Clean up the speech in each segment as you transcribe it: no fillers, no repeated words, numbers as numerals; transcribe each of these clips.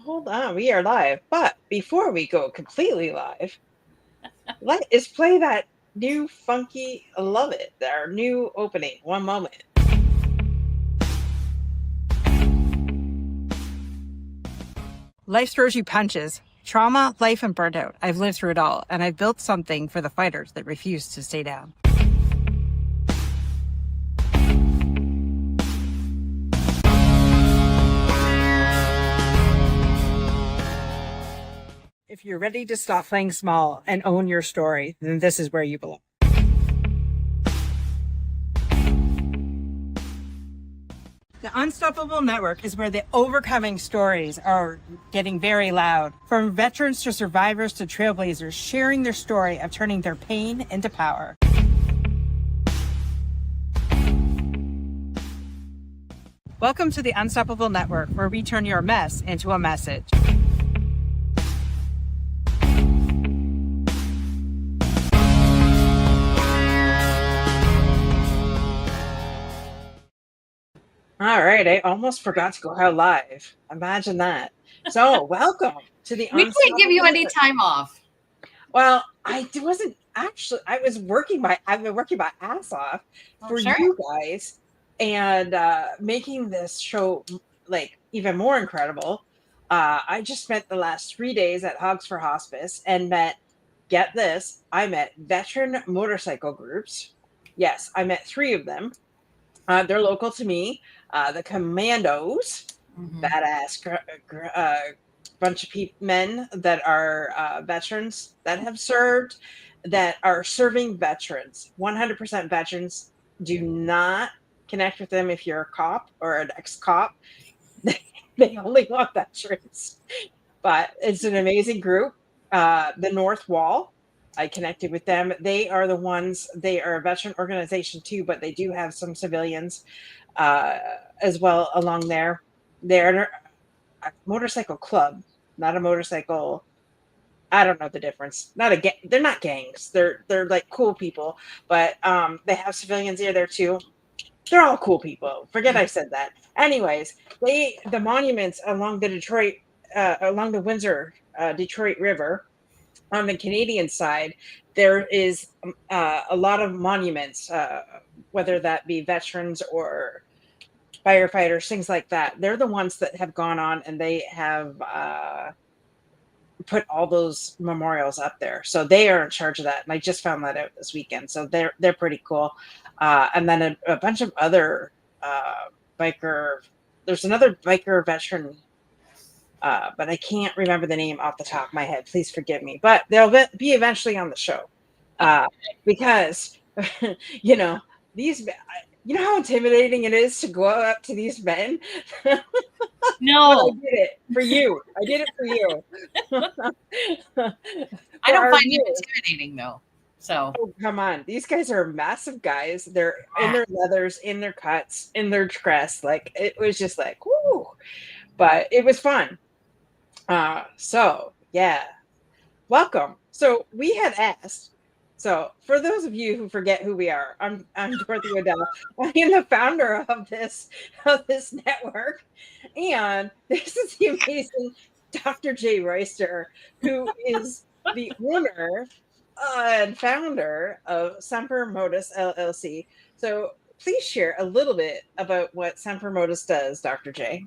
Hold on, we are live. But before we go completely live, let's play that new funky Love It, our new opening. One moment. Life throws you punches. Trauma, life, and burnout. I've lived through it all, and I've built something for the fighters that refuse to stay down. If you're ready to stop playing small and own your story, then this is where you belong. The Unstoppable Network is where the overcoming stories are getting very loud. From veterans to survivors to trailblazers, sharing their story of turning their pain into power. Welcome to the Unstoppable Network, where we turn your mess into a message. All right, I almost forgot to go out live. Imagine that. So, welcome to the We can't give you any time off. Well, wasn't actually. I've been working my ass off for you guys, and making this show like even more incredible. I just spent the last 3 days at Hogs for Hospice and get this, I met veteran motorcycle groups. Yes, I met 3 of them. They're local to me. The Commandos, badass bunch of men that are veterans that have served, that are serving veterans. 100% veterans. Do not connect with them if you're a cop or an ex-cop. They only want veterans. But it's an amazing group. The North Wall, I connected with them. They are a veteran organization too, but they do have some civilians as well along there. They're a motorcycle club, not a motorcycle. I don't know the difference. They're not gangs. They're like cool people, but they have civilians there too. They're all cool people. Forget I said that. Anyways, the monuments along the Windsor Detroit River on the Canadian side, there is a lot of monuments, whether that be veterans or firefighters, things like that. They're the ones that have gone on and they have put all those memorials up there. So they are in charge of that. And I just found that out this weekend. So they're pretty cool. And then a bunch of other there's another biker veteran, but I can't remember the name off the top of my head. Please forgive me. But they'll be eventually on the show because, you know how intimidating it is to go up to these men? No. I did it for you. I don't find it intimidating, though. So come on. These guys are massive guys. They're in their leathers, in their cuts, in their crest. Like, it was just like, whoo. But it was fun. So, yeah. Welcome. So we had asked. So for those of you who forget who we are, I'm Dorothy Odell. I am the founder of this network. And this is the amazing Dr. J. Royster, who is the owner and founder of Semper Modus LLC. So please share a little bit about what Semper Modus does, Dr. J.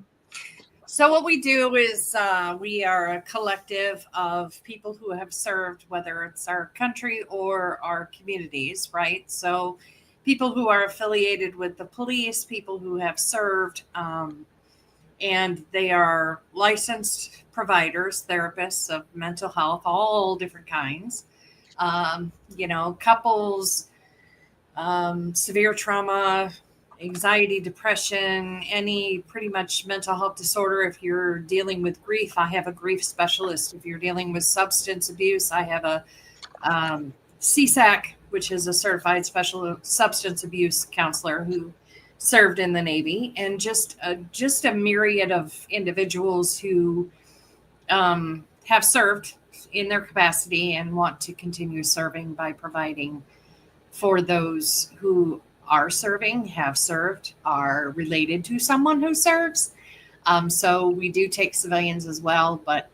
So what we do is we are a collective of people who have served, whether it's our country or our communities, right? So people who are affiliated with the police, people who have served, and they are licensed providers, therapists of mental health, all different kinds. Couples, severe trauma, anxiety, depression, any pretty much mental health disorder. If you're dealing with grief, I have a grief specialist. If you're dealing with substance abuse, I have a CSAC, which is a certified special substance abuse counselor who served in the Navy, and just a myriad of individuals who have served in their capacity and want to continue serving by providing for those who are serving, have served, are related to someone who serves, So we do take civilians as well, but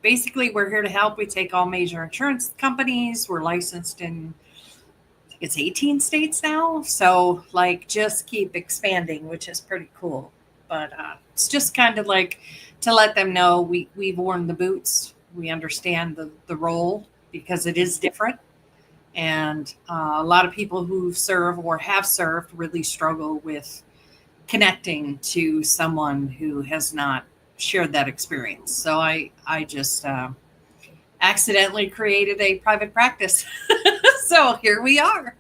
basically we're here to help. We take all major insurance companies. We're licensed in, I think it's 18 states now. So like just keep expanding, which is pretty cool. But it's just kind of like to let them know we've worn the boots. We understand the role because it is different. And a lot of people who serve or have served really struggle with connecting to someone who has not shared that experience. So I just accidentally created a private practice. So here we are.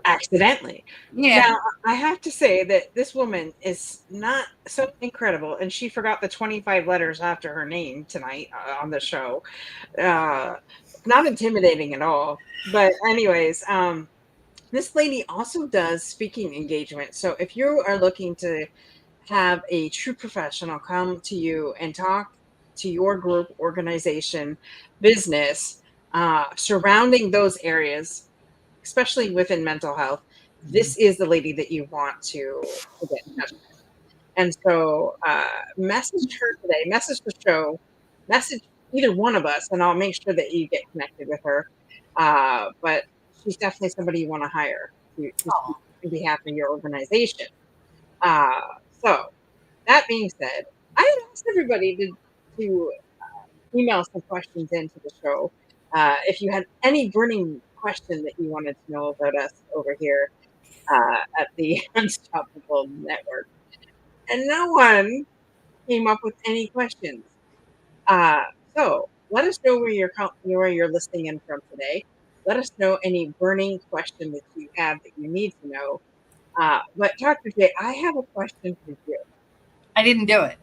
Accidentally. Yeah. Now, I have to say that this woman is not so incredible, and she forgot the 25 letters after her name tonight on the show. Uh, Not intimidating at all. But, anyways, this lady also does speaking engagement. So, if you are looking to have a true professional come to you and talk to your group, organization, business, surrounding those areas, especially within mental health, this is the lady that you want to get in touch with. And so, message her today, message the show, message either one of us, and I'll make sure that you get connected with her. But she's definitely somebody you want to hire to speak Oh, on behalf of your organization. Uh, so, that being said, I had asked everybody to email some questions into the show. If you had any burning question that you wanted to know about us over here at the Unstoppable Network, and no one came up with any questions. Uh, so let us know where you're listening in from today. Let us know any burning question that you have that you need to know. But Dr. J, I have a question for you. I didn't do it.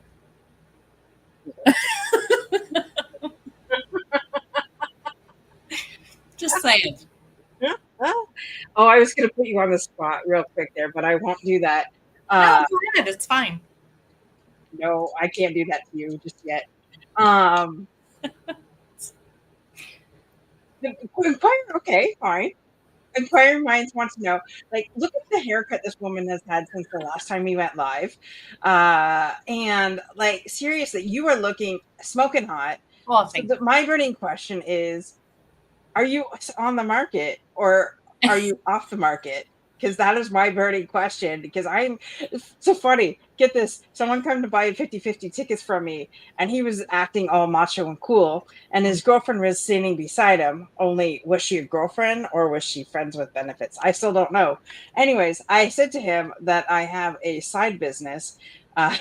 Just saying. Oh, I was going to put you on the spot real quick there, but I won't do that. No, Uh, go ahead. It's fine. no, I can't do that to you just yet. Um, inquire, okay, fine. Inquiring minds want to know, like, look at the haircut this woman has had since the last time we went live. And like, seriously, you are looking smoking hot. Well, So thank my burning question is, are you on the market or you. are you off the market? Because that is my burning question. Because it's so funny. Get this. Someone come to buy 50-50 tickets from me, and he was acting all macho and cool. And his girlfriend was standing beside him. Only, was she a girlfriend or was she friends with benefits? I still don't know. Anyways, I said to him that I have a side business, uh,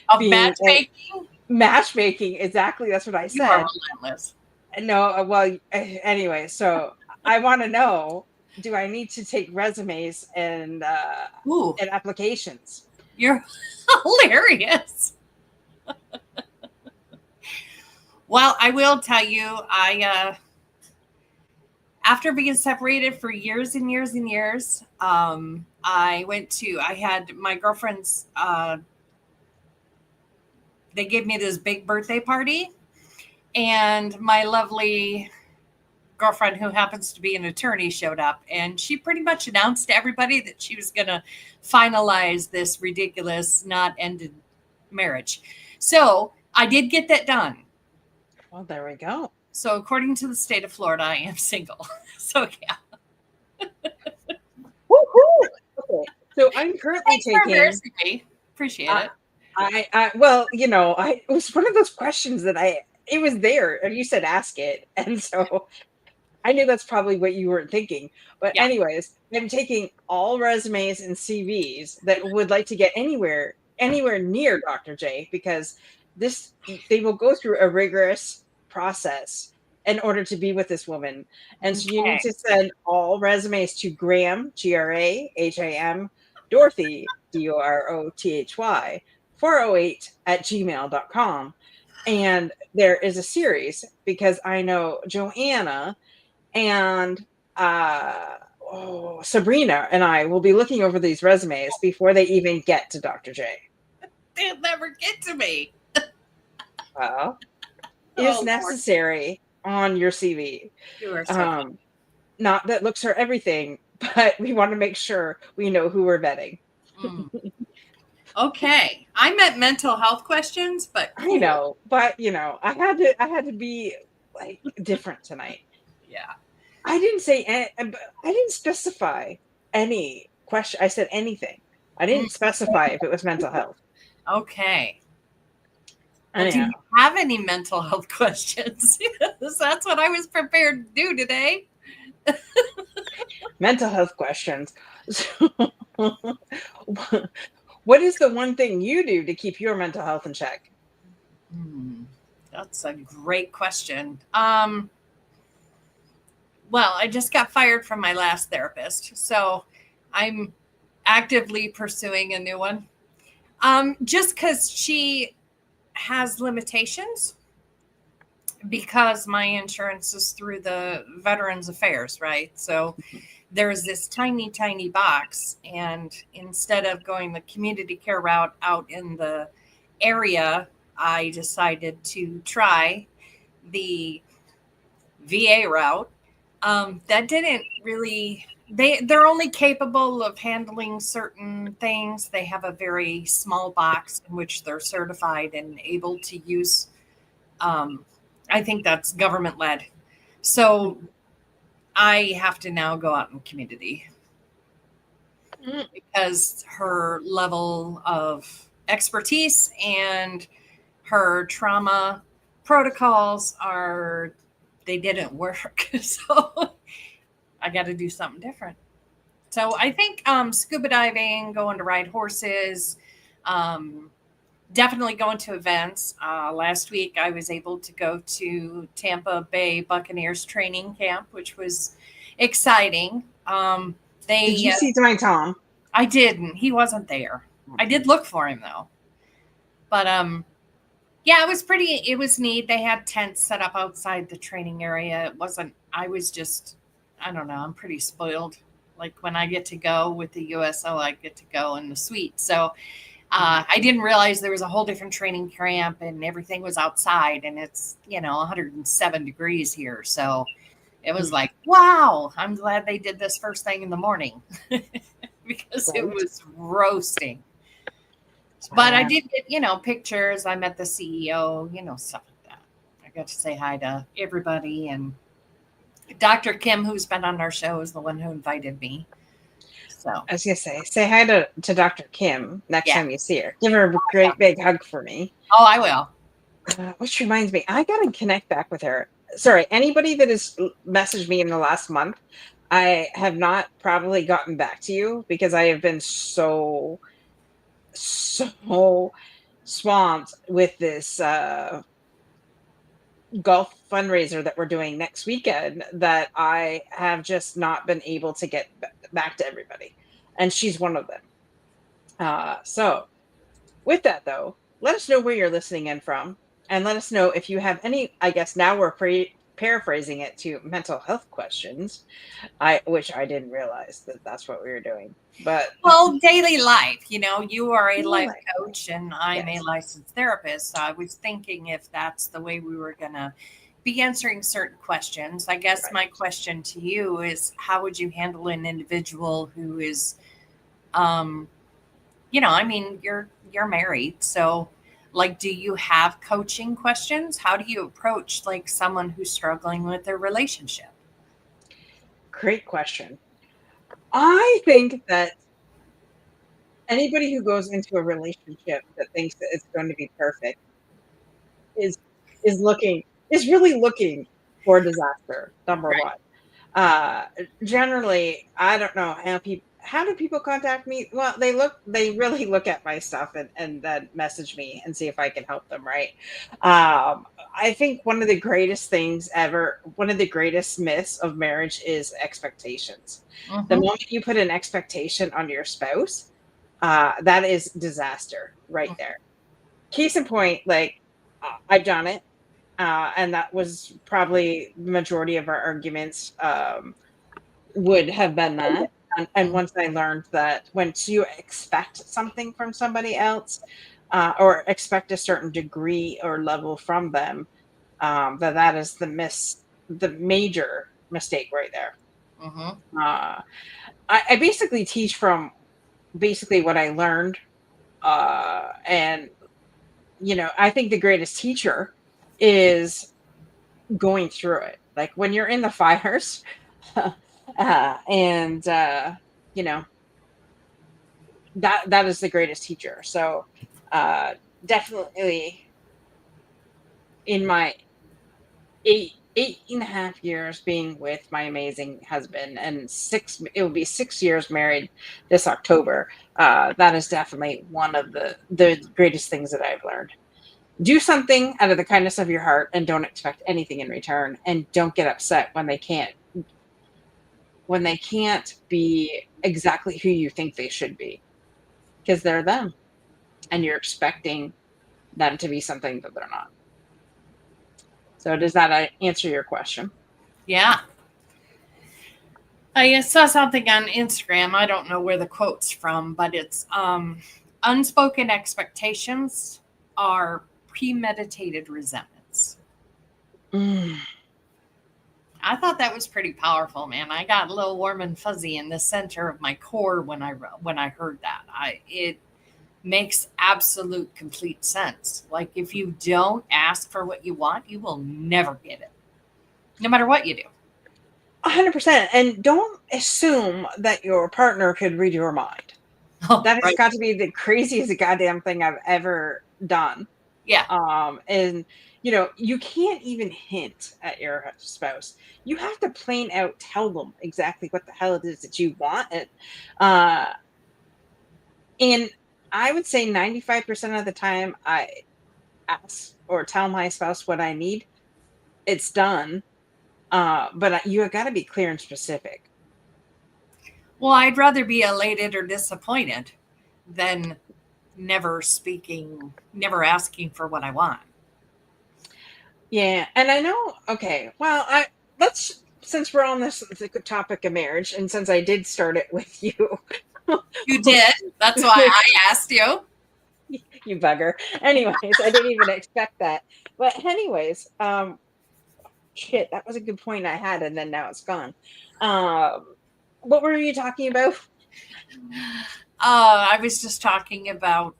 Of being a matchmaking, matchmaking. Exactly. That's what I you are said. relentless. No, well, anyway, so I want to know, do I need to take resumes Ooh, and applications? you're hilarious. Well, I will tell you, after being separated for years and years and years, I had my girlfriend's, they gave me this big birthday party, and my lovely girlfriend, who happens to be an attorney, showed up, and she pretty much announced to everybody that she was going to finalize this ridiculous, not ended marriage. So I did get that done. Well, there we go. So according to the state of Florida, I am single. So yeah. Woohoo! Okay, so I'm currently Thanks for taking. embarrassing me. Appreciate Uh, it. well, it was one of those questions that it was there, and you said ask it, and so I knew that's probably what you were thinking. But Yeah. anyways, I'm taking all resumes and CVs that would like to get anywhere near Dr. J, because this they will go through a rigorous process in order to be with this woman. And so you need Okay. to send all resumes to Graham, GRAHAM, Dorothy, DOROTHY, 408 at gmail.com. And there is a series because I know Joanna and Sabrina and I will be looking over these resumes before they even get to Dr. J. They'll never get to me. Well, is Oh Lord. necessary on your CV. You are so fun. Um, Not that looks are everything, but we want to make sure we know who we're vetting. Mm. Okay. I meant mental health questions, but I cool. know, but I had to be like different tonight. Yeah. I didn't say but I didn't specify any question. I said anything. I Mm, didn't specify if it was mental health. okay. Well, do Anyhow, you have any mental health questions? That's what I was prepared to do today. mental health questions. So, what is the one thing you do to keep your mental health in check? Hmm, that's a great question. Well, I just got fired from my last therapist, so I'm actively pursuing a new one. Just because she has limitations, because my insurance is through the Veterans Affairs, right? So there's this tiny, tiny box, and instead of going the community care route out in the area, I decided to try the VA route. That didn't really. They're only capable of handling certain things. They have a very small box in which they're certified and able to use. Um, I think that's government led. So I have to now go out in community Mm. because her level of expertise and her trauma protocols are they didn't work. So I got to do something different. So I think scuba diving, going to ride horses, um, definitely going to events. Last week I was able to go to Tampa Bay Buccaneers training camp, which was exciting. Did you They see my Tom? I didn't. He wasn't there. I did look for him though. But yeah, it was pretty it was neat. They had tents set up outside the training area. It wasn't I was just I don't know, I'm pretty spoiled. Like when I get to go with the USO, I get to go in the suite. So I didn't realize there was a whole different training camp and everything was outside and it's, 107 degrees here. So it was like, wow, I'm glad they did this first thing in the morning because it Right. was roasting. But I did get, pictures. I met the CEO, stuff like that. I got to say hi to everybody. And Dr. Kim, who's been on our show, is the one who invited me. So, I was gonna say hi to Dr. Kim next yeah. time you see her. Give her a great big hug for me. Oh, I will. Which reminds me, I gotta connect back with her. Sorry, anybody that has messaged me in the last month, I have not probably gotten back to you because I have been so swamped with this golf fundraiser that we're doing next weekend that I have just not been able to get back to everybody. And she's one of them. So with that, though, let us know where you're listening in from, and let us know if you have any. I guess now we're paraphrasing it to mental health questions. Which I didn't realize that that's what we were doing. But Well, daily life, you are a daily life life, coach and I'm a yes, licensed therapist. So I was thinking if that's the way we were going to be answering certain questions. I guess right. my question to you is how would you handle an individual who is um I mean, you're married, so like do you have coaching questions? How do you approach like someone who's struggling with their relationship? Great question. I think that anybody who goes into a relationship that thinks that it's going to be perfect is is looking is really looking for disaster. Number Right. one. Uh, Generally, I don't know how do people contact me? Well, they really look at my stuff and then message me and see if I can help them, right? I think one of the greatest things ever, one of the greatest myths of marriage is expectations. The Mm-hmm. moment you put an expectation on your spouse, that is disaster right there. Case in point, like I've done it, and that was probably the majority of our arguments would have been that. And once I learned that once you expect something from somebody else, or expect a certain degree or level from them, that is the major mistake right there. Mm-hmm. I basically teach from basically what I learned, And, I think the greatest teacher is going through it. Like when you're in the fires, and, you know, that is the greatest teacher. So, uh, definitely in my 8.5 years being with my amazing husband, and it will be 6 years married this October. That is definitely one of the greatest things that I've learned. Do something out of the kindness of your heart and don't expect anything in return, and don't get upset when they can't be exactly who you think they should be, because they're them and you're expecting them to be something that they're not. So does that answer your question? Yeah. I saw something on Instagram. I don't know where the quote's from, but it's unspoken expectations are premeditated resentments. Mm, I thought that was pretty powerful, man. I got a little warm and fuzzy in the center of my core when I heard that. It makes absolute complete sense. Like if you don't ask for what you want, you will never get it, no matter what you do. 100%. And don't assume that your partner could read your mind. Oh, That has right. got to be the craziest goddamn thing I've ever done. Yeah. And you can't even hint at your spouse. You have to plain out tell them exactly what the hell it is that you want. Uh, and I would say 95% of the time I ask or tell my spouse what I need, it's done. But you have got to be clear and specific. Well, I'd rather be elated or disappointed than never asking for what I want. Yeah, and I know. Okay, well, let's since we're on the topic of marriage, and since I did start it with you, You did. That's why I asked you. you bugger. Anyways, I didn't even expect that. But anyways, shit, that was a good point I had, and then now it's gone. What were you talking about? I was just talking about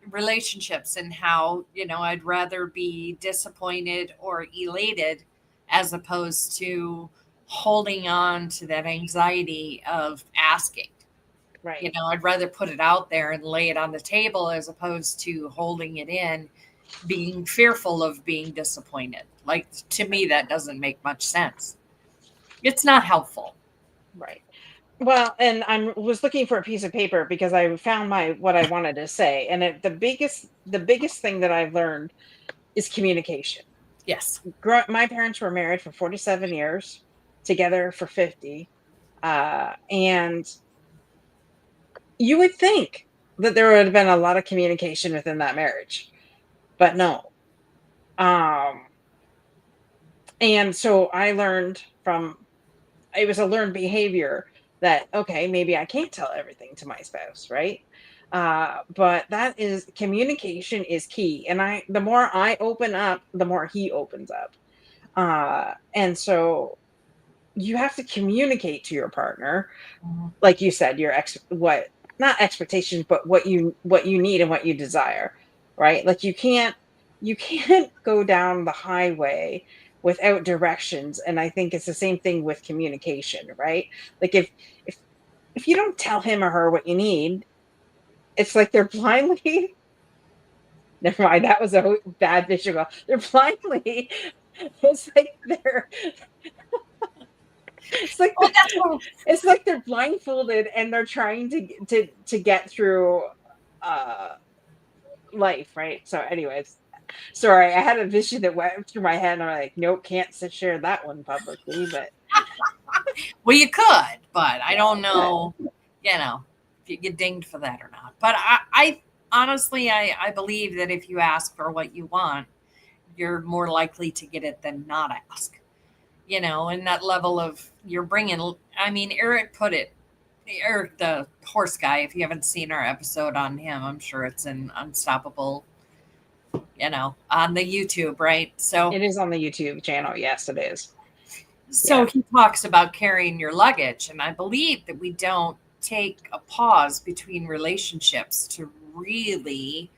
relationships and how, I'd rather be disappointed or elated as opposed to holding on to that anxiety of asking. Right. I'd rather put it out there and lay it on the table as opposed to holding it in, being fearful of being disappointed. Like, to me, that doesn't make much sense. It's not helpful. Right. Well, and I was looking for a piece of paper because I found my what I wanted to say, and the biggest thing that I've learned is communication. Yes. My parents were married for 47 years, together for 50, and you would think that there would have been a lot of communication within that marriage, but no. Um, and so I learned from it was a learned behavior that okay, maybe I can't tell everything to my spouse, right? But that is communication is key, and the more I open up, the more he opens up. And so you have to communicate to your partner, Mhm. like you said, your what not expectations, but what you need and what you desire, right? Like you can't go down the highway without directions. And I think it's the same thing with communication, right? Like if if you don't tell him or her what you need, it's like they're blindly never mind, that was a bad visual. They're blindly it's like they're it's like Well, that's what it's like they're blindfolded and they're trying to get through uh life, right? So anyways, sorry, I had a vision that went through my head and I'm like, nope, can't share that one publicly, but Well, you could, but I yeah, don't but know, if you get dinged for that or not. But I honestly, I believe that if you ask for what you want, you're more likely to get it than not ask. And that level of you're bringing. I mean, Eric, the horse guy. If you haven't seen our episode on him, I'm sure it's in Unstoppable. On the YouTube, right? So it is on the YouTube channel. Yes, it is. So Yeah. he talks about carrying your luggage, and I believe that we don't take a pause between relationships to really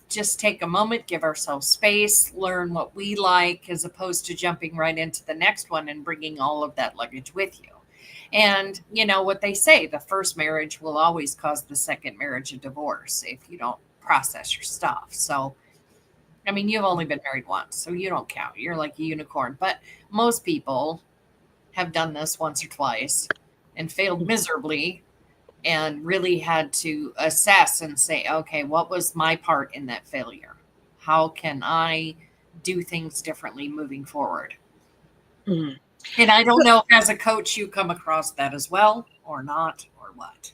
just take a moment, give ourselves space, learn what we like, as opposed to jumping right into the next one and bringing all of that luggage with you. And you know what they say, the first marriage will always cause the second marriage a divorce if you don't process your stuff. So, I mean, you've only been married once, so you don't count. You're like a unicorn. But most people have done this once or twice and failed miserably, and really had to assess and say, okay, what was my part in that failure? How can I do things differently moving forward? Mhm. And I don't know if as a coach you come across that as well or not, or what.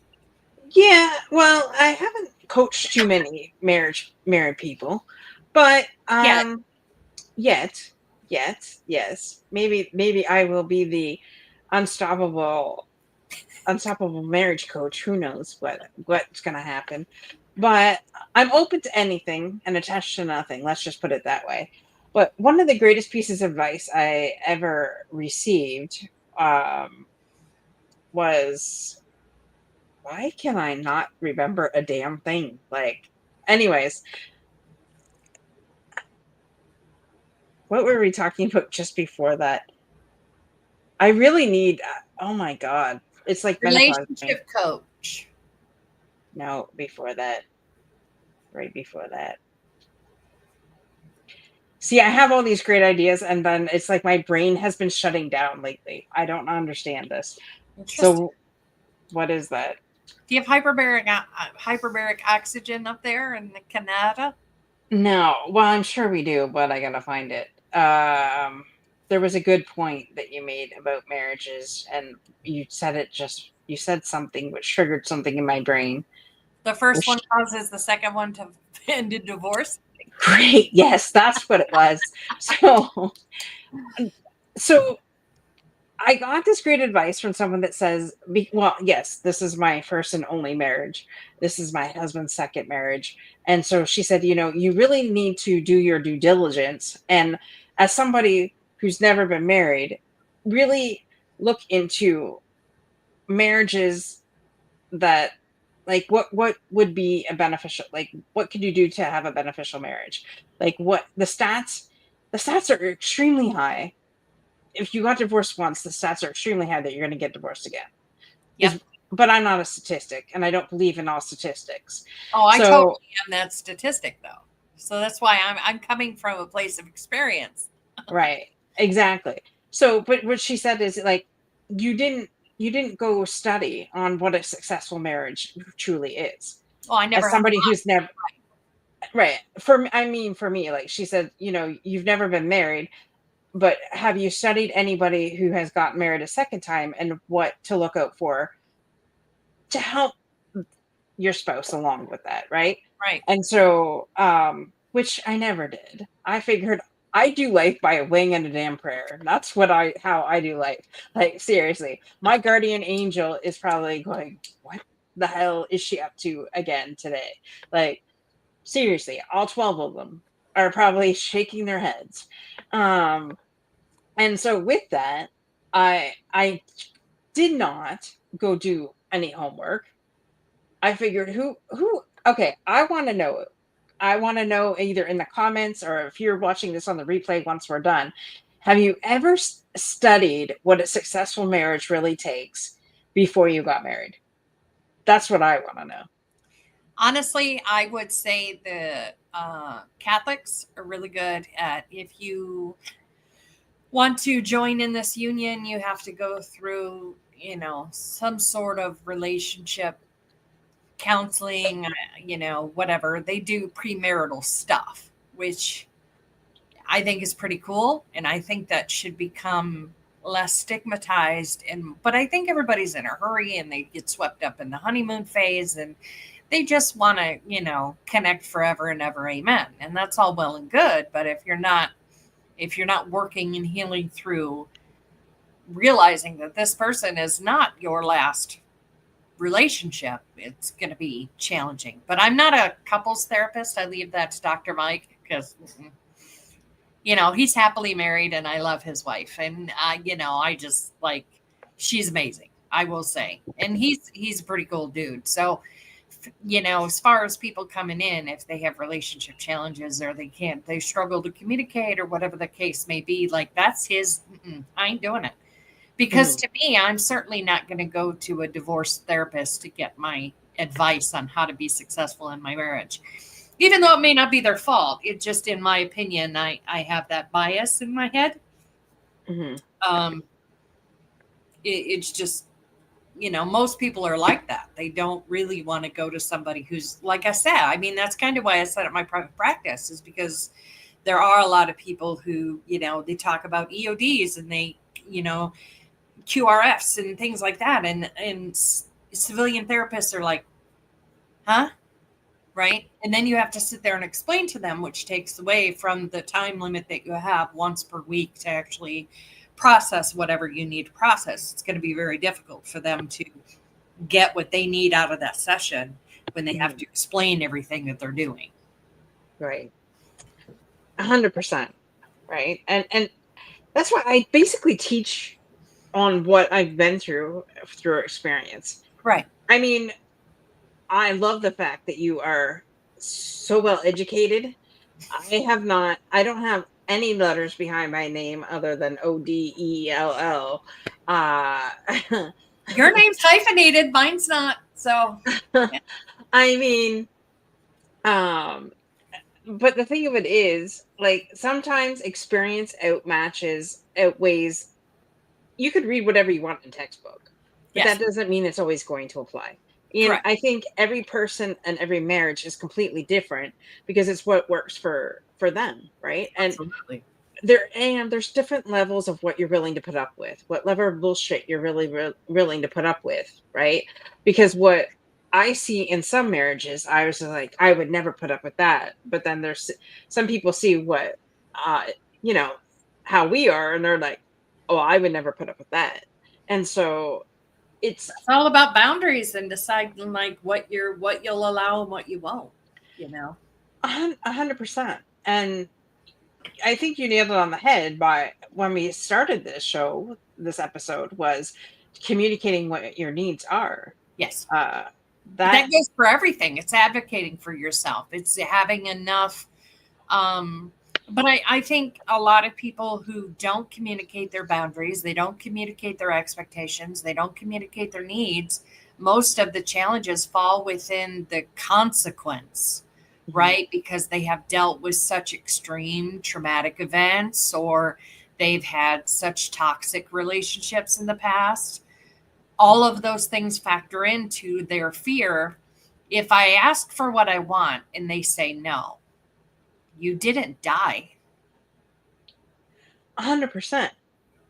Yeah, well, I haven't coached too many married people, but Yeah, yet, yes, maybe I will be the unstoppable unstoppable marriage coach. Who knows what's gonna happen? But I'm open to anything and attached to nothing. Let's just put it that way. But one of the greatest pieces of advice I ever received um, was, why can I not remember a damn thing? Like, anyways, what were we talking about just before that? I really need. Oh my god, it's like menopause for me. relationship coach. No, before that, right before that. See, I have all these great ideas, and then it's like my brain has been shutting down lately. I don't understand this. Interesting. So, what is that? Do you have hyperbaric oxygen up there in Canada? No, well, I'm sure we do, but I gotta find it. There was a good point that you made about marriages, and you said something which triggered something in my brain. The first Which one causes the second one to end in divorce. great, yes, that's what it was. So, so I got this great advice from someone that says, well, yes, this is my first and only marriage. This is my husband's second marriage. And so she said, you really need to do your due diligence. And as somebody who's never been married, really look into marriages that, like, what would be a beneficial, like, what could you do to have a beneficial marriage? Like, what the stats are extremely high. If you got divorced once, the stats are extremely high that you're going to get divorced again. Yep. Is But I'm not a statistic, and I don't believe in all statistics. Oh, I So, totally am that statistic though. So that's why I'm coming from a place of experience. right, exactly. So, but what she said is, like, you didn't you didn't go study on what a successful marriage truly is. Oh, I never As have. somebody who's never, right, for me, like she said, you've never been married, but have you studied anybody who has gotten married a second time and what to look out for to help your spouse along with that, right? Right. And so, which I never did. I figured I do life by a wing and a damn prayer. That's how I do life. Like, seriously, my guardian angel is probably going, what the hell is she up to again today? Like, seriously, all 12 of them are probably shaking their heads. Um, and so with that, I did not go do any homework. I figured, who okay, I want to know either in the comments or if you're watching this on the replay once we're done. Have you ever studied what a successful marriage really takes before you got married? That's what I want to know. Honestly, I would say the Catholics are really good at, if you want to join in this union, you have to go through, some sort of relationship counseling, whatever. They do premarital stuff, which I think is pretty cool. And I think that should become less stigmatized. But I think everybody's in a hurry and they get swept up in the honeymoon phase and they just want to, connect forever and ever. Amen. And that's all well and good. But if you're not working and healing through realizing that this person is not your last relationship, it's going to be challenging. But I'm not a couples therapist. I leave that to Dr. Mike because, he's happily married and I love his wife. And, I just like, she's amazing, I will say. And he's a pretty cool dude. So as far as people coming in, if they have relationship challenges or they struggle to communicate or whatever the case may be, like that's I ain't doing it. Because to me, I'm certainly not going to go to a divorce therapist to get my advice on how to be successful in my marriage. Even though it may not be their fault, it just, in my opinion, I have that bias in my head. It's just, most people are like that. They don't really want to go to somebody who's, like I said, I mean, that's kind of why I set up my private practice, is because there are a lot of people who, they talk about EODs and they, QRFs and things like that. And civilian therapists are like, huh? Right. And then you have to sit there and explain to them, which takes away from the time limit that you have once per week to actually process whatever you need to process. It's going to be very difficult for them to get what they need out of that session when they have to explain everything that they're doing. Right. 100%. Right. And that's why I basically teach on what I've been through experience. Right. I mean, I love the fact that you are so well educated. I don't have any letters behind my name other than ODELL. Your name's hyphenated, mine's not. So, I mean, but the thing of it is, like, sometimes experience outweighs. You could read whatever you want in textbook, but that doesn't mean it's always going to apply. And I think every person and every marriage is completely different because it's what works for them, right? Absolutely. And there's different levels of what you're willing to put up with, what level of bullshit you're really willing to put up with, right? Because what I see in some marriages, I was like, I would never put up with that. But then there's some people see what, you know, how we are, and they're like, oh, I would never put up with that. And so it's all about boundaries and deciding like what you'll allow and what you won't, 100%. And I think you nailed it on the head by when we started this episode was communicating what your needs are. Yes. That goes for everything. It's advocating for yourself. It's having enough. But I think a lot of people who don't communicate their boundaries, they don't communicate their expectations, they don't communicate their needs, most of the challenges fall within the consequence, right? Because they have dealt with such extreme traumatic events, or they've had such toxic relationships in the past. All of those things factor into their fear. If I ask for what I want and they say no, you didn't die. 100%.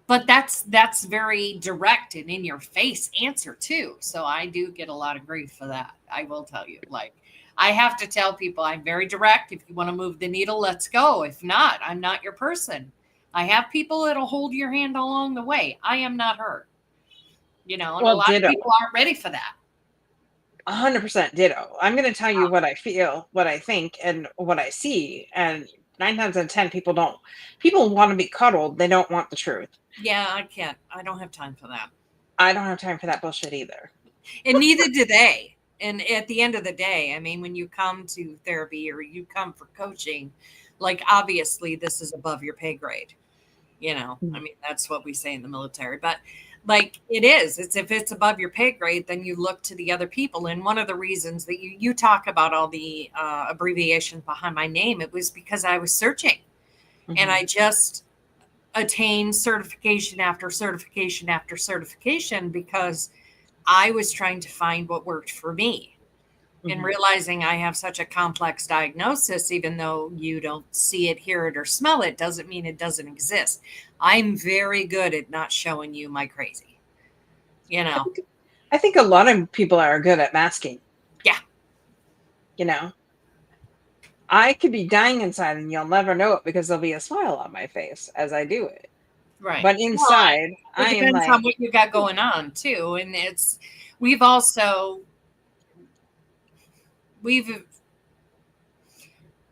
But that's very direct and in your face answer too. So I do get a lot of grief for that. I will tell you, like, I have to tell people I'm very direct. If you want to move the needle, let's go. If not, I'm not your person. I have people that'll hold your hand along the way. I am not her. And a lot of people aren't ready for that. 100% ditto. I'm going to tell you what I feel, what I think, and what I see. And 9 times out of 10, people want to be cuddled. They don't want the truth. Yeah, I can't. I don't have time for that. I don't have time for that bullshit either. And neither do they. And at the end of the day, I mean, when you come to therapy or you come for coaching, like, obviously this is above your pay grade. I mean, that's what we say in the military, but like it is, if it's above your pay grade, then you look to the other people. And one of the reasons that you talk about all the abbreviations behind my name, it was because I was searching and I just attained certification after certification after certification because I was trying to find what worked for me. And realizing I have such a complex diagnosis, even though you don't see it, hear it, or smell it, doesn't mean it doesn't exist. I'm very good at not showing you my crazy. I think a lot of people are good at masking. Yeah. I could be dying inside and you'll never know it because there'll be a smile on my face as I do it. Right. But inside, it depends on what you got going on too. And we've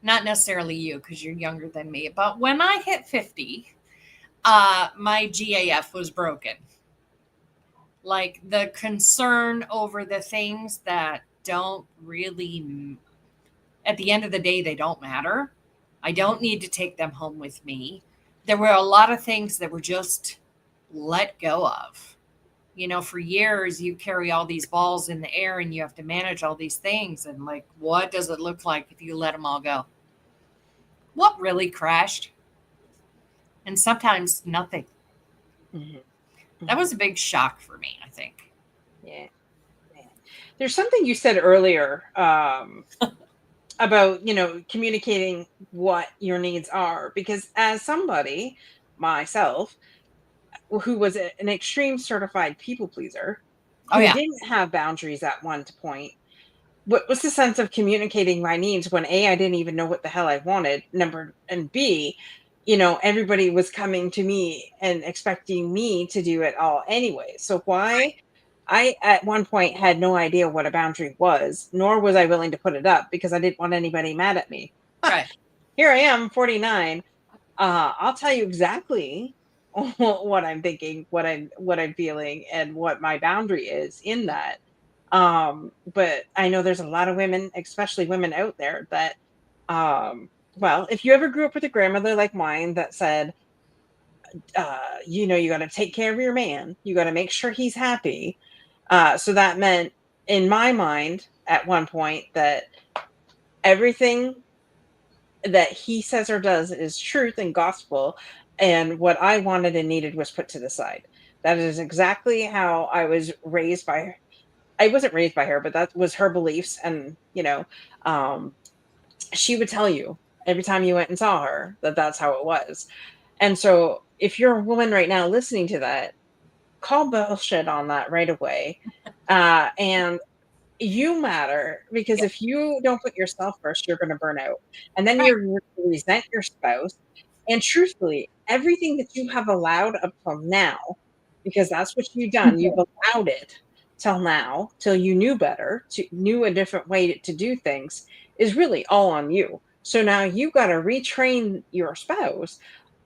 not necessarily you, because you're younger than me, but when I hit 50, my GAF was broken. Like, the concern over the things that don't really, at the end of the day, they don't matter. I don't need to take them home with me. There were a lot of things that were just let go of. You know, for years you carry all these balls in the air and you have to manage all these things. And like, what does it look like if you let them all go? What really crashed? And sometimes nothing. Mm-hmm. That was a big shock for me, I think. Yeah. There's something you said earlier about, communicating what your needs are, because as somebody, myself, who was an extreme certified people pleaser, Oh, who yeah. didn't have boundaries at one point, what was the sense of communicating my needs when A, I didn't even know what the hell I wanted, and B, everybody was coming to me and expecting me to do it all anyway. So why? I at one point had no idea what a boundary was, nor was I willing to put it up because I didn't want anybody mad at me. Right. Here I am, 49. I'll tell you exactly what I'm thinking, what I'm feeling, and what my boundary is in that. But I know there's a lot of women, especially women out there, that well, if you ever grew up with a grandmother like mine that said, you got to take care of your man, you got to make sure he's happy. So that meant, in my mind, at one point, that everything that he says or does is truth and gospel, and what I wanted and needed was put to the side. That is exactly how I was raised by her. I wasn't raised by her, but that was her beliefs. And um she would tell you every time you went and saw her that that's how it was. And so if you're a woman right now listening to that, call bullshit on that right away. And you matter, because Yeah. if you don't put yourself first, you're going to burn out. And then you're going to resent your spouse. And truthfully, everything that you have allowed up till now, because that's what you've done, you've allowed it till now, till you knew better, knew a different way to do things, is really all on you. So now you got to retrain your spouse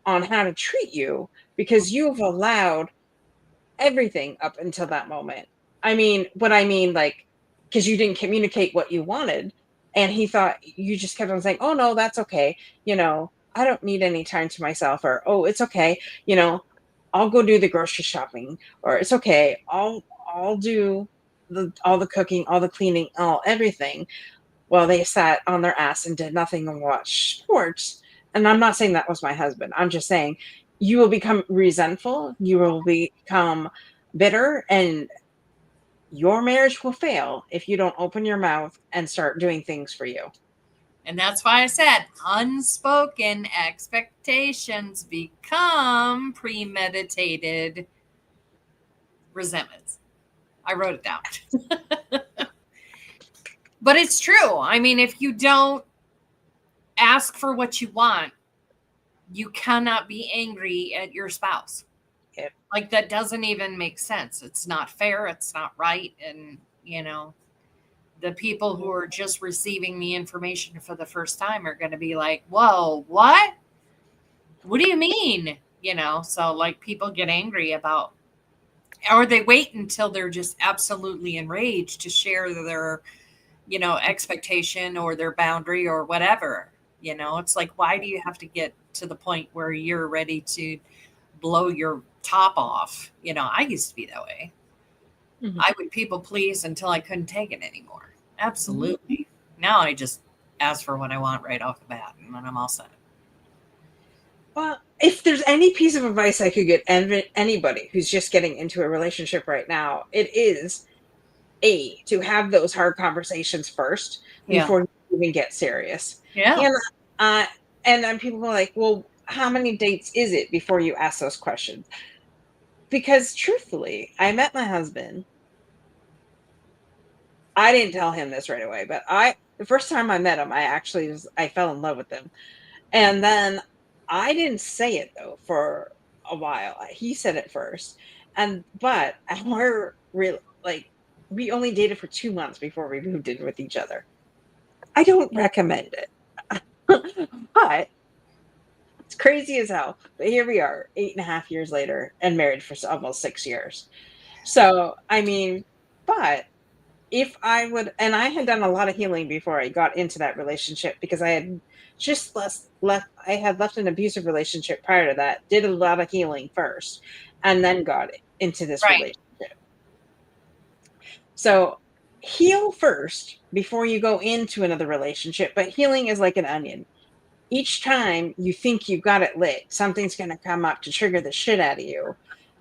on how to treat you, because you've allowed everything up until that moment. Like, because you didn't communicate what you wanted, and he thought you just kept on saying, "Oh no, that's okay. I don't need any time to myself," or "Oh, it's okay. I'll go do the grocery shopping," or "It's okay. I'll do all the cooking, all the cleaning, all everything." Well, they sat on their ass and did nothing and watched sports. And I'm not saying that was my husband. I'm just saying you will become resentful, you will become bitter, and your marriage will fail if you don't open your mouth and start doing things for you. And that's why I said unspoken expectations become premeditated resentments. I wrote it down. But it's true. I mean, if you don't ask for what you want, you cannot be angry at your spouse. Yep. Like, that doesn't even make sense. It's not fair. It's not right. And, the people who are just receiving the information for the first time are going to be like, whoa, what? What do you mean? So like people get angry about, or they wait until they're just absolutely enraged to share their, expectation or their boundary or whatever. It's like, why do you have to get to the point where you're ready to blow your top off? I used to be that way. Mm-hmm. I would people please until I couldn't take it anymore. Absolutely. Mm-hmm. Now I just ask for what I want right off the bat, and then I'm all set. Well, if there's any piece of advice I could get anybody who's just getting into a relationship right now, it is to have those hard conversations first before you even get serious. Yeah. And then people are like, well, how many dates is it before you ask those questions? Because truthfully, I met my husband. I didn't tell him this right away, but the first time I met him, I fell in love with him. And then I didn't say it though for a while. He said it first. But we're real, like, we only dated for 2 months before we moved in with each other. I don't recommend it. But it's crazy as hell. But here we are, 8.5 years later, and married for almost 6 years. So, but if I would, and I had done a lot of healing before I got into that relationship because I had just I had left an abusive relationship prior to that, did a lot of healing first, and then got into this Right. relationship. So heal first before you go into another relationship, but healing is like an onion. Each time you think you've got it lit, something's going to come up to trigger the shit out of you.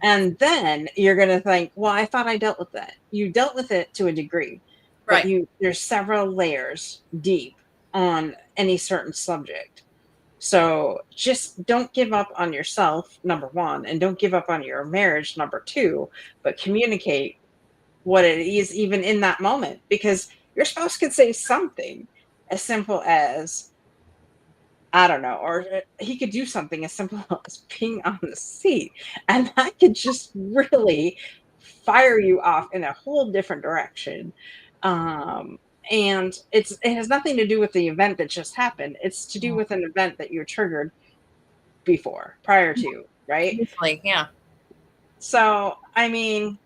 And then you're going to think, well, I thought I dealt with that. You dealt with it to a degree, but Right. there's several layers deep on any certain subject. So just don't give up on yourself, number one, and don't give up on your marriage, number two, but communicate what it is even in that moment, because your spouse could say something as simple as, I don't know, or he could do something as simple as peeing on the seat, and that could just really fire you off in a whole different direction. Um, and it has nothing to do with the event that just happened. It's to do with an event that you're triggered prior to, right? Usually, yeah. So, I mean,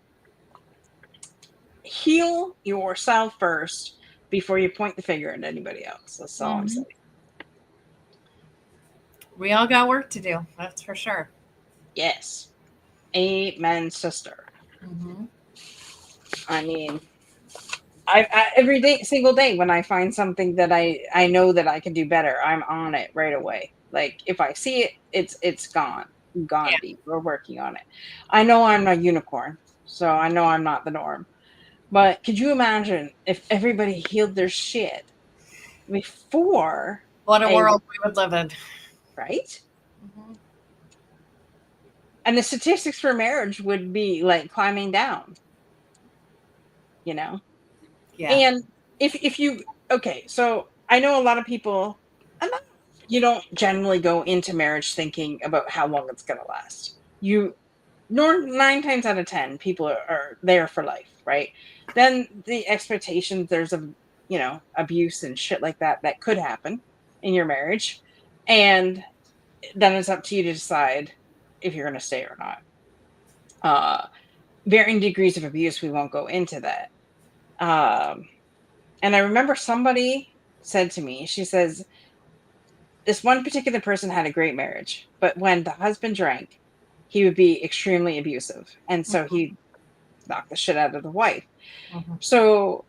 heal yourself first before you point the finger at anybody else. That's all I'm Mhm. saying. We all got work to do. That's for sure. Yes. Amen, sister. Hmm. I mean, every day, single day, when I find something that I know that I can do better, I'm on it right away. Like if I see it, it's Yeah. gone deep. We're working on it. I know I'm a unicorn, so I know I'm not the norm. But could you imagine if everybody healed their shit before What a a world we would live in. right? Hmm. And the statistics for marriage would be like climbing down, you know? Yeah. And if you okay, so I know a lot of people, and you don't generally go into marriage thinking about how long it's going to last. You nor 9 times out of 10 people are there for life, right? Then the expectations, there's a abuse and shit like that that could happen in your marriage, and then it's up to you to decide if you're going to stay or not. Varying degrees of abuse, we won't go into that. um And I remember somebody said to me, she says, this one particular person had a great marriage, but when the husband drank, he would be extremely abusive. And so Hmm. he knocked the shit out of the wife. Hmm. So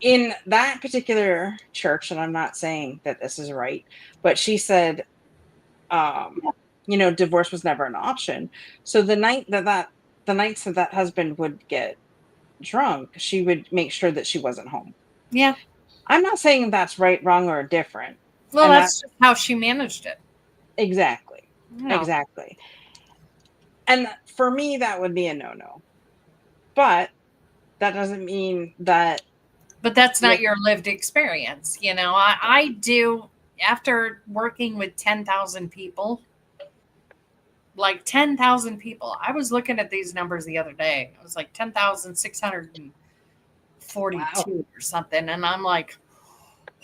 in that particular church, and I'm not saying that this is right, but she said, um, divorce was never an option. So the nights that husband would get drunk, she would make sure that she wasn't home. Yeah. I'm not saying that's right, wrong, or different. Well, And that that's just how she managed it. exactly. No. Exactly. And for me, that would be a no-no. But that doesn't mean that But that's yeah, not your lived experience. I do, after working with 10,000 people, like 10,000 people. I was looking at these numbers the other day. It was like 10,642 wow, or something. And I'm like,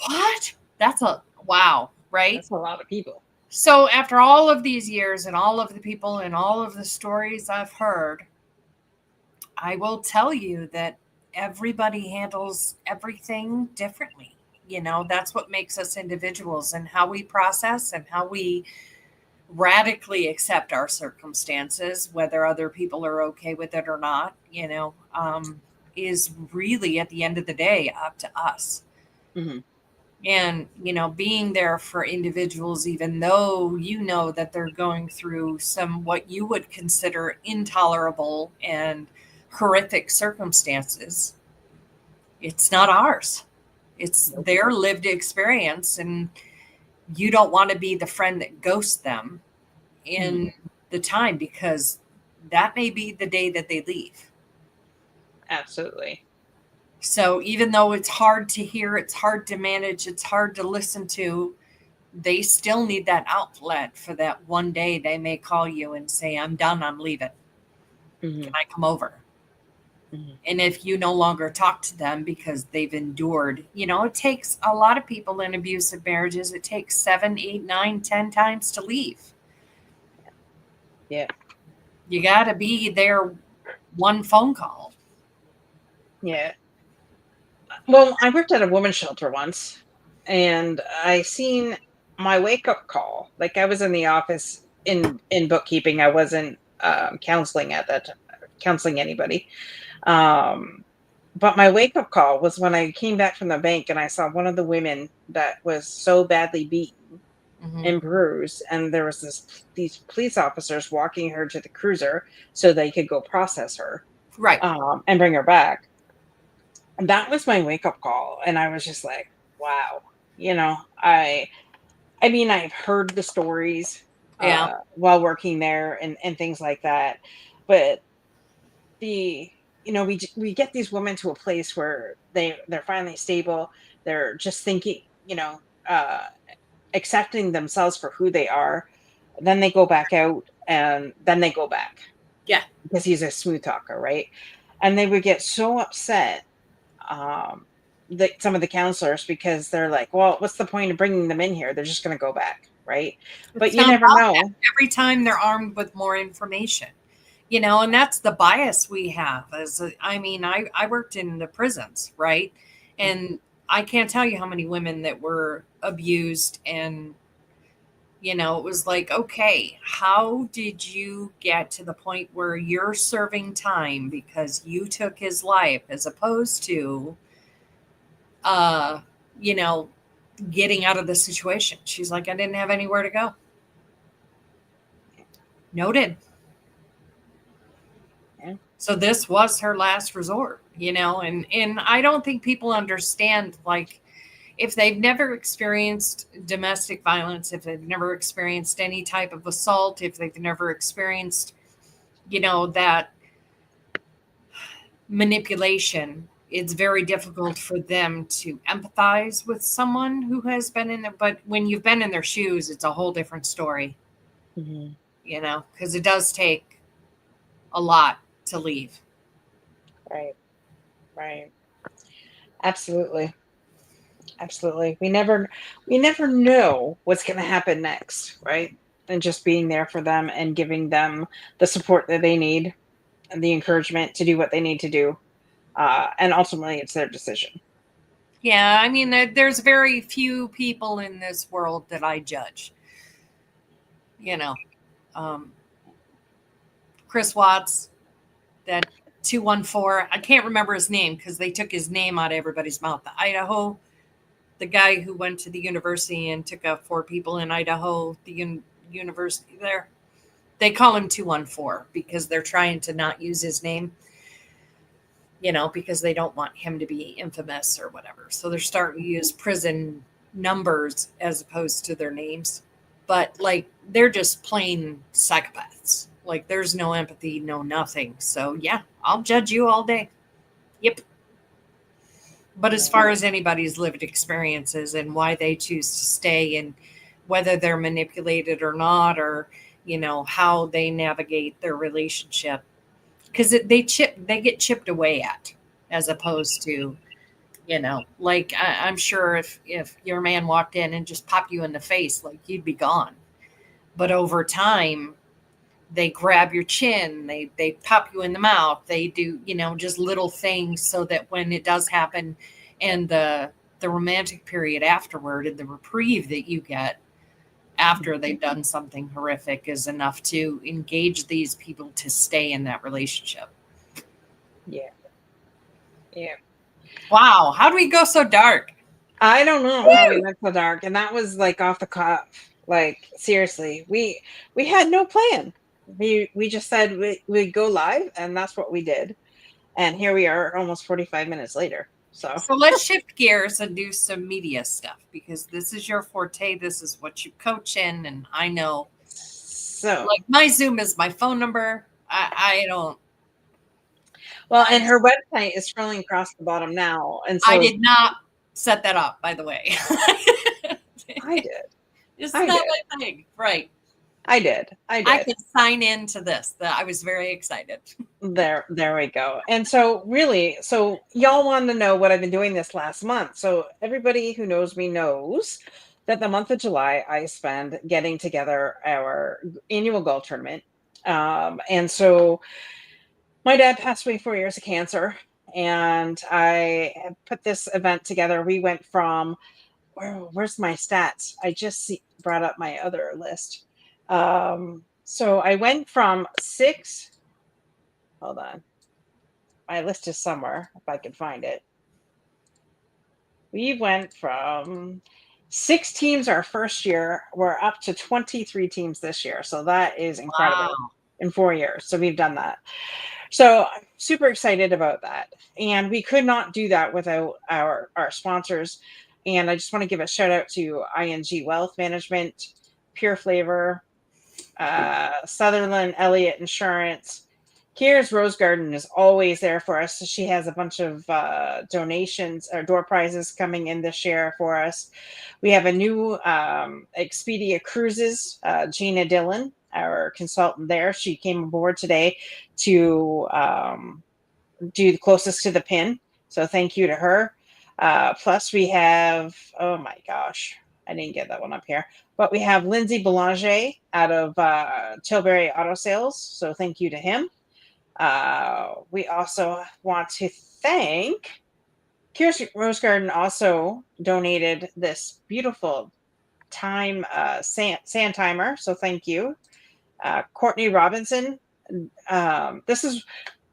what? That's a wow, right? that's a lot of people. So after all of these years and all of the people and all of the stories I've heard, I will tell you that everybody handles everything differently. That's what makes us individuals, and how we process and how we radically accept our circumstances, whether other people are okay with it or not, is really at the end of the day up to us. Hmm. And, being there for individuals, even though you know that they're going through some what you would consider intolerable and horrific circumstances, it's not ours. It's Nope. their lived experience. And you don't want to be the friend that ghosts them Hmm. in the time, because that may be the day that they leave. Absolutely. So even though it's hard to hear, it's hard to manage, it's hard to listen to, they still need that outlet for that one day they may call you and say, I'm done, I'm leaving. Hmm. Can I come over? Hmm. And if you no longer talk to them because they've endured, it takes a lot of people in abusive marriages, it takes 7, 8, 9, 10 times to leave. Yeah. You got to be there one phone call. Yeah. Well, I worked at a women's shelter once, and I seen my wake up call. Like I was in the office in bookkeeping. I wasn't counseling at that counseling anybody. Um, but my wake up call was when I came back from the bank and I saw one of the women that was so badly beaten Hmm. and bruised, and there was these police officers walking her to the cruiser so they could go process her Right. and bring her back. That was my wake up call, and I was just like, wow. You know, I mean, I've heard the stories Yeah. while working there and things like that, but the we get these women to a place where they're finally stable. They're just thinking, uh accepting themselves for who they are. Then they go back out, and then they go back Yeah. because he's a smooth talker, right? And they would get so upset, um some of the counselors, because they're like, well, what's the point of bringing them in here? They're just going to go back, right? But It's you not never about that. know. Every time they're armed with more information, and that's the bias we have. I worked in the prisons, right? And I can't tell you how many women that were abused. And, it was like, okay, how did you get to the point where you're serving time because you took his life as opposed to, uh, you know, getting out of the situation? She's like, I didn't have anywhere to go. Noted. Yeah. So this was her last resort, and I don't think people understand, like, if they've never experienced domestic violence, if they've never experienced any type of assault, if they've never experienced, that manipulation, it's very difficult for them to empathize with someone who has been in there. But when you've been in their shoes, it's a whole different story, Mhm. because it does take a lot to leave. Right, right. Absolutely. Absolutely. We never know what's going to happen next, right? And just being there for them and giving them the support that they need and the encouragement to do what they need to do. And ultimately, it's their decision. Yeah, I mean, there's very few people in this world that I judge. You know, um, Chris Watts, that 214, I can't remember his name because they took his name out of everybody's mouth. The Idaho, the guy who went to the university and took out 4 people in Idaho, the university there, they call him 214 because they're trying to not use his name, because they don't want him to be infamous or whatever. So they're starting to use prison numbers as opposed to their names. But like, they're just plain psychopaths. Like, there's no empathy, no nothing. So yeah, I'll judge you all day. Yep. But as far as anybody's lived experiences and why they choose to stay, and whether they're manipulated or not, or how they navigate their relationship, because they get chipped away at, as opposed to, like, I'm sure if your man walked in and just popped you in the face, like, you'd be gone. But over time, they grab your chin, they pop you in the mouth, they do, just little things, so that when it does happen, and the romantic period afterward, and the reprieve that you get after they've done something horrific, is enough to engage these people to stay in that relationship. Yeah. Yeah. Wow, how do we go so dark? I don't know how we went so dark, and that was like off the cuff. Like seriously, we had no plan. We just said we'd go live, and that's what we did. And here we are, almost 45 minutes later. So So let's shift gears and do some media stuff, because this is your forte. This is what you coach in. And I know, so like, my Zoom is my phone number. I don't, well, I, and her website is scrolling across the bottom now, and I so did not set that up, by the way. I did. It's I not did. my thing. Right. I did. I I did. can sign into this. I was very excited. There we go. And so really, so y'all want to know what I've been doing this last month. So everybody who knows me knows that the month of July I spend getting together our annual golf tournament. And so my dad passed away 4 years of cancer. and I put this event together. We went from where's my stats? I just brought up my other list. So I went from 6. Hold on, my list is somewhere if I can find it. We went from 6 teams our first year. We're up to 23 teams this year. So that is incredible Wow. in 4 years. So we've done that. So I'm super excited about that. And we could not do that without our sponsors. And I just want to give a shout out to ING Wealth Management, Pure Flavor, Sutherland Elliott Insurance. Kira's Rose Garden is always there for us. She has a bunch of donations or door prizes coming in this year for us. We have a new Expedia Cruises, Gina Dillon, our consultant there. She came aboard today to do the closest to the pin. So thank you to her. Plus, we have, oh my gosh, I didn't get that one up here. But we have Lindsay Belanger out of Tilbury Auto Sales. So thank you to him. We also want to thank Kira's Rose Garden also donated this beautiful sand timer. So thank you. Courtney Robinson. This is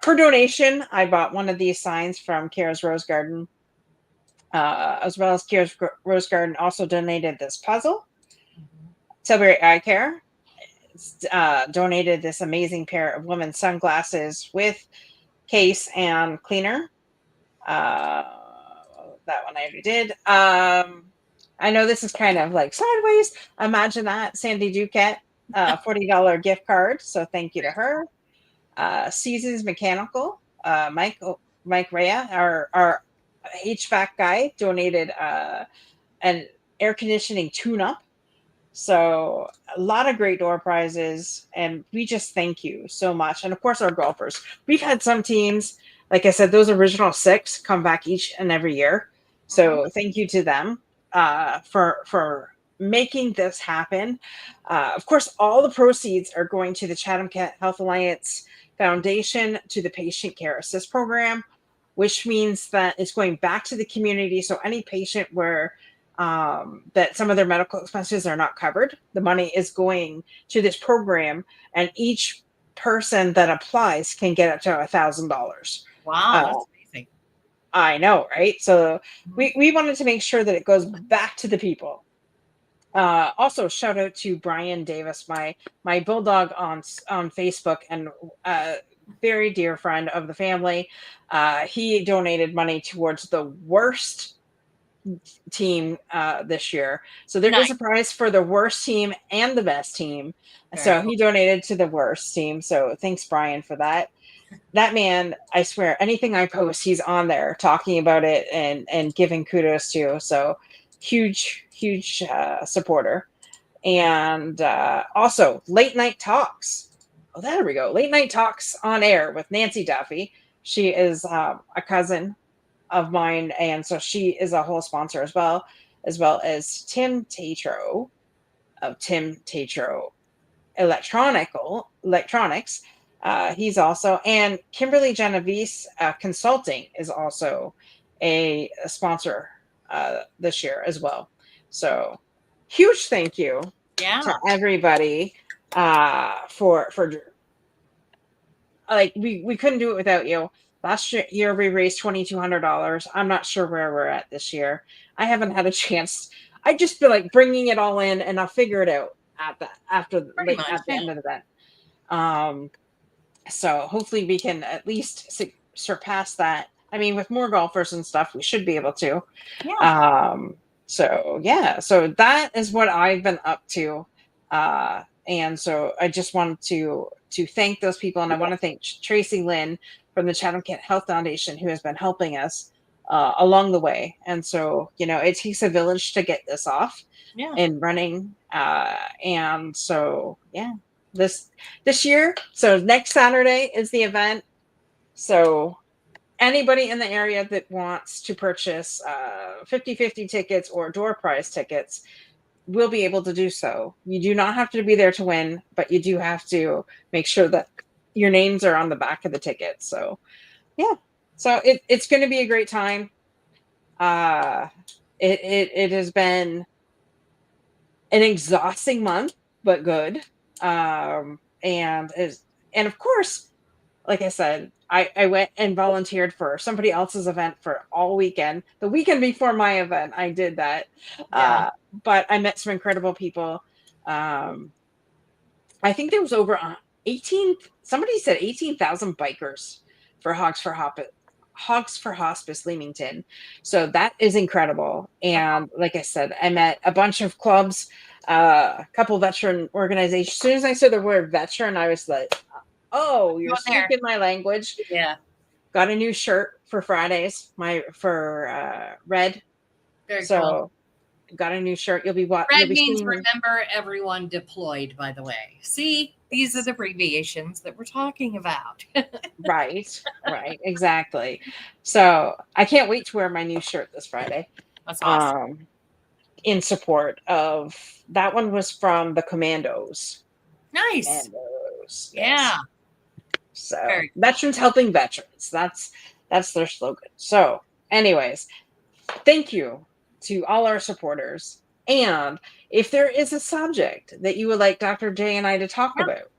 her donation. I bought one of these signs from Kira's Rose Garden, as well as Kira's Rose Garden also donated this puzzle. Tilbury Eye Care donated this amazing pair of women's sunglasses with case and cleaner. That one I already did. I know this is kind of like sideways. Imagine that. Sandy Duquette, $40 gift card. So thank you to her. Seasons Mechanical, Mike Rea, our HVAC guy, donated an air conditioning tune-up. So a lot of great door prizes, and we just thank you so much. And of course, our golfers. We've had some teams, like I said, those original 6 come back each and every year. So thank you to them for making this happen. Of course, all the proceeds are going to the Chatham Kent Health Alliance Foundation, to the Patient Care Assist Program, which means that it's going back to the community. So any patient where that some of their medical expenses are not covered, the money is going to this program, and each person that applies can get up to $1,000. Wow, that's amazing. I know, right? So we wanted to make sure that it goes back to the people. Also, shout out to Brian Davis, my bulldog on Facebook, and very dear friend of the family. He donated money towards the worst team this year. So there is a prize for the worst team and the best team. So he donated to the worst team. So thanks, Brian, for that. That man, I swear, anything I post, he's on there talking about it and giving kudos to. So huge supporter. And also late night talks. Oh, there we go. Late night talks on air with Nancy Duffy. She is a cousin of mine, and so she is a whole sponsor as well as Tim Tatro of Tim Tatro Electronics. He's also, and Kimberly Genovese Consulting is also a sponsor this year as well. So huge thank you to everybody for like we couldn't do it without you. Last year we raised $2,200. I'm not sure where we're at this year. I haven't had a chance. I just feel like bringing it all in, and I'll figure it out at the at the end of the event. So hopefully we can at least surpass that. I mean, with more golfers and stuff, we should be able to. So that is what I've been up to. And so I just wanted to thank those people, and I want to thank Tracy Lynn from the Chatham Kent Health Foundation, who has been helping us along the way. And so, it takes a village to get this off and running. And so, this year, so next Saturday is the event. So anybody in the area that wants to purchase 50/50 tickets or door prize tickets will be able to do so. You do not have to be there to win, but you do have to make sure that your names are on the back of the ticket. So, yeah. So it's going to be a great time. Uh, it has been an exhausting month, but good. And of course, like I said, I went and volunteered for somebody else's event for all weekend. The weekend before my event, I did that. Yeah. But I met some incredible people. Um, I think there was over 18, somebody said 18,000 bikers for Hogs for Hospice Leamington. So that is incredible. And like I said, I met a bunch of clubs, a couple veteran organizations. As soon as I said the word veteran, I was like, oh, you're Go there. speaking my language. Yeah. Got a new shirt for Fridays, for red. Very cool. So got a new shirt. You'll Red be means seeing me. remember everyone deployed, by the way. See, these are the abbreviations that we're talking about. Right, right, exactly. So I can't wait to wear my new shirt this Friday. That's awesome. In support of that one was from the Commandos. Nice. Commandos, Yeah. yes. So Very cool. veterans helping veterans. That's their slogan. So, anyways, thank you to all our supporters. And if there is a subject that you would like Dr. J and I to talk Yeah. about,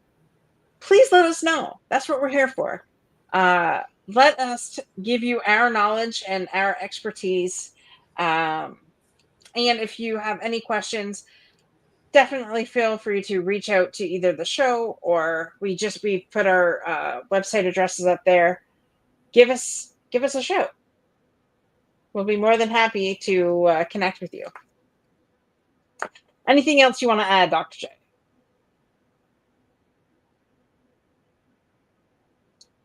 please let us know. That's what we're here for. Let us give you our knowledge and our expertise. And if you have any questions, definitely feel free to reach out to either the show or we put our website addresses up there. Give us a shout. We'll be more than happy to connect with you. Anything else you want to add, Dr. J?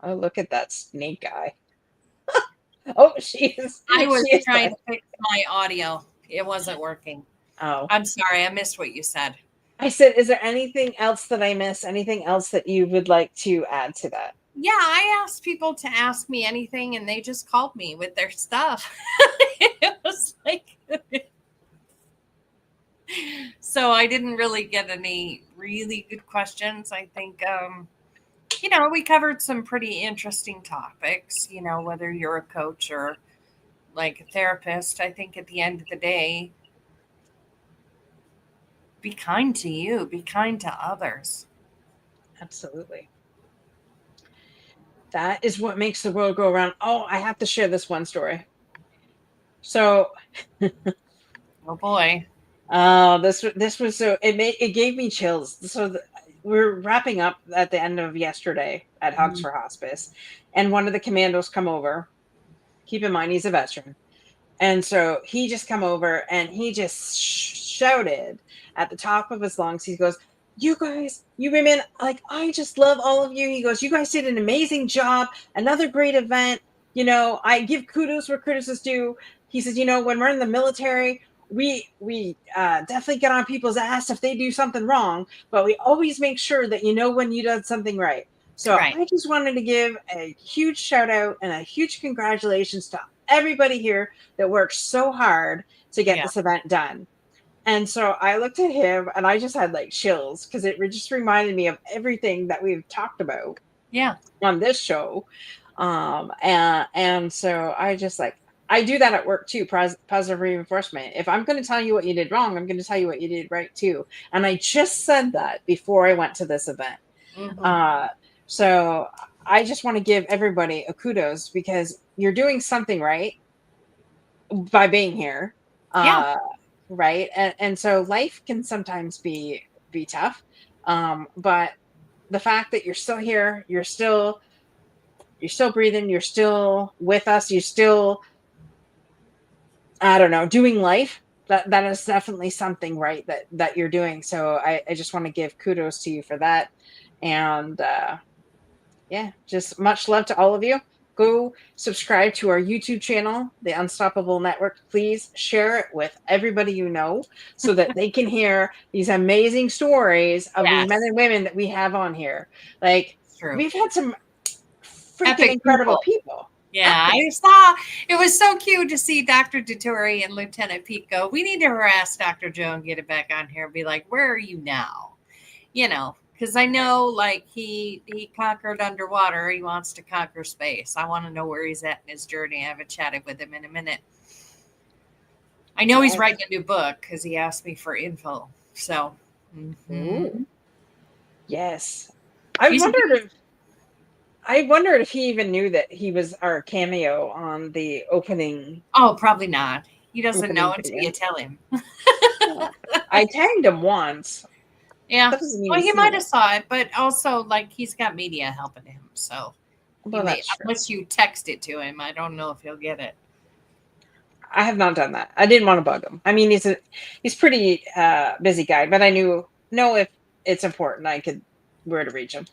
Oh, look at that snake guy. Oh, I was she is trying to fix my audio. It wasn't working. Oh, I'm sorry. I missed what you said. I said, is there anything else that I missed? Anything else that you would like to add to that? Yeah, I asked people to ask me anything and they just called me with their stuff. It was like, so I didn't really get any really good questions. I think, we covered some pretty interesting topics, whether you're a coach or like a therapist. I think at the end of the day, be kind to you, be kind to others. Absolutely. That is what makes the world go around. Oh, I have to share this one story. So, Oh boy. this was so it gave me chills. So we're wrapping up at the end of yesterday at Hugs for Hospice, and one of the commandos come over. Keep in mind he's a veteran, and so he just come over and he just shouted at the top of his lungs. He goes, "You guys, you women, like I just love all of you." He goes, "You guys did an amazing job. Another great event. I give kudos where kudos is due." He says, "When we're in the military, we definitely get on people's ass if they do something wrong, but we always make sure that when you did something right." So Right. I just wanted to give a huge shout out and a huge congratulations to everybody here that worked so hard to get this event done. And so I looked at him and I just had like chills because it just reminded me of everything that we've talked about on this show. And so I do that at work too, positive reinforcement. If I'm going to tell you what you did wrong, I'm going to tell you what you did right too. And I just said that before I went to this event. So I just want to give everybody a kudos because you're doing something right by being here. Right. And so life can sometimes be tough. But the fact that you're still here, you're still breathing, you're still with us, you're still, I don't know, doing life. That is definitely something right that you're doing. So I just want to give kudos to you for that. And just much love to all of you. Go subscribe to our YouTube channel, The Unstoppable Network. Please share it with everybody you know so that they can hear these amazing stories of these men and women that we have on here. Like, we've had some freaking incredible people. Yeah, I saw it was so cute to see Dr. Dettori and Lieutenant Pete go, we need to harass Dr. Joe and get it back on here and be like, where are you now? Because I know, like, he conquered underwater. He wants to conquer space. I want to know where he's at in his journey. I haven't chatted with him in a minute. I know he's writing a new book because he asked me for info. So, yes, I wondered if he even knew that he was our cameo on the opening. Oh, probably not. He doesn't know until video. you tell him. I tagged him once. Yeah. Well, he might have it. saw it, but also, like, he's got media helping him. So, Well, that's true. unless you text it to him, I don't know if he'll get it. I have not done that. I didn't want to bug him. I mean, he's pretty busy guy, but I know if it's important, I could where to reach him.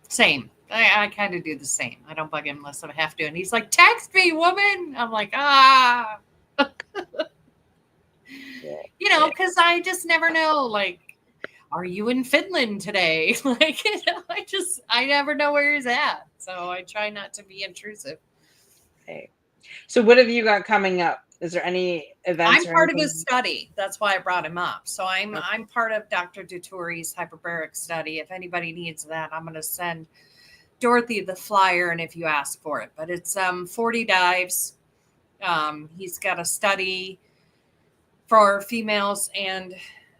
Same. I kind of do the same. I don't bug him unless I have to. And he's like, text me, woman. I'm like, yeah. You know, because I just never know. Like, are you in Finland today? Like, you know, I never know where he's at. So I try not to be intrusive. Okay. So what have you got coming up? Is there any events? I'm part of his study. That's why I brought him up. So I'm part of Dr. Dutori's hyperbaric study. If anybody needs that, I'm going to send Dorothy the flyer, and if you ask for it. But it's 40 dives. He's got a study for females and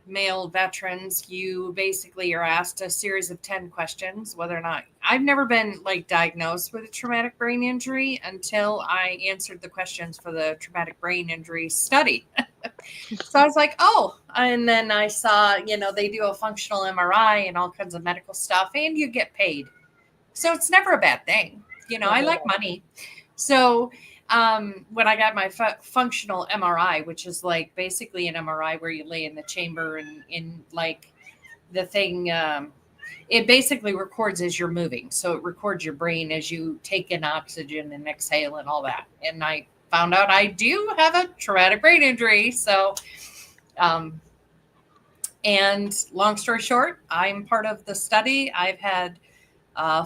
male veterans. You basically are asked a series of 10 questions, whether or not I've never been like diagnosed with a traumatic brain injury until I answered the questions for the traumatic brain injury study. So I was like, oh, and then I saw, you know, they do a functional MRI and all kinds of medical stuff, and you get paid. So it's never a bad thing. You know, I like money. So when I got my functional MRI, which is like basically an MRI where you lay in the chamber and in like the thing, it basically records as you're moving. So it records your brain as you take in oxygen and exhale and all that. And I found out I do have a traumatic brain injury. So, and long story short, I'm part of the study. I've had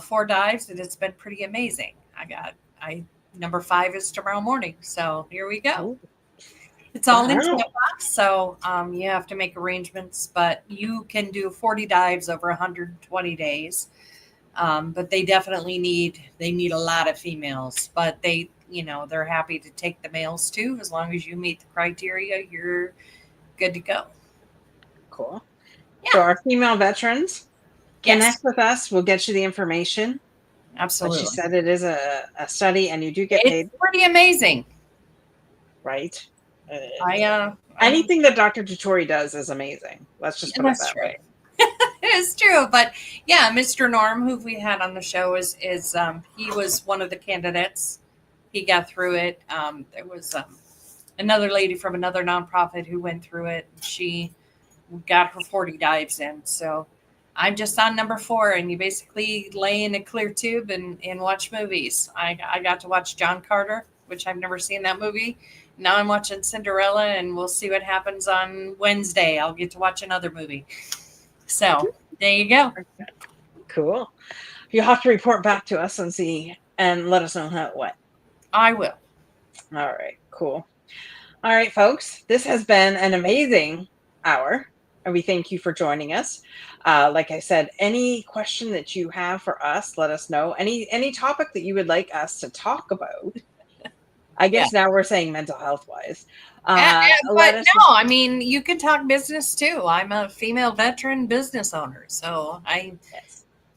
4 dives and it's been pretty amazing. Number 5 is tomorrow morning. So here we go. Ooh. It's all in box. So you have to make arrangements, but you can do 40 dives over 120 days. But they definitely need a lot of females, but they're happy to take the males too. As long as you meet the criteria, you're good to go. Cool. Yeah. So our female veterans, connect with us. We'll get you the information. Absolutely. But you said it is a study and you do get paid. It's pretty amazing. Right. Anything that Dr. Dutori does is amazing. Let's just put it that way. It's true. But yeah, Mr. Norm, who we had on the show, is he was one of the candidates. He got through it. There was another lady from another nonprofit who went through it. She got her 40 dives in. So I'm just on number 4, and you basically lay in a clear tube and watch movies. I got to watch John Carter, which I've never seen that movie. Now I'm watching Cinderella, and we'll see what happens on Wednesday. I'll get to watch another movie. So there you go. Cool. You'll have to report back to us and let us know how it went. I will. All right. Cool. All right, folks. This has been an amazing hour. And we thank you for joining us. Like I said, any question that you have for us, let us know. Any topic that you would like us to talk about. I guess now we're saying mental health wise. But no, I mean, you can talk business too. I'm a female veteran business owner. So I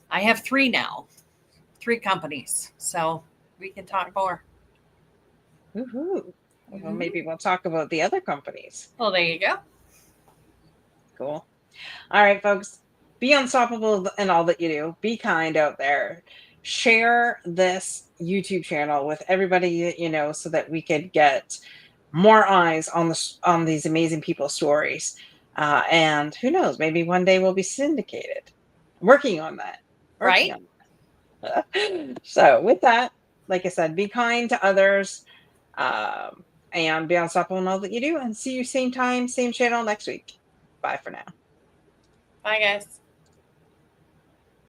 have 3 now, 3 companies. So we can talk more. Woohoo. Well, maybe we'll talk about the other companies. Well, there you go. Cool. All right, folks. Be unstoppable in all that you do. Be kind out there. Share this YouTube channel with everybody that you know so that we could get more eyes on these amazing people's stories. And who knows, maybe one day we'll be syndicated. Working on that. Right? So with that, like I said, be kind to others. And be unstoppable in all that you do. And see you same time, same channel next week. Bye for now. Bye, guys.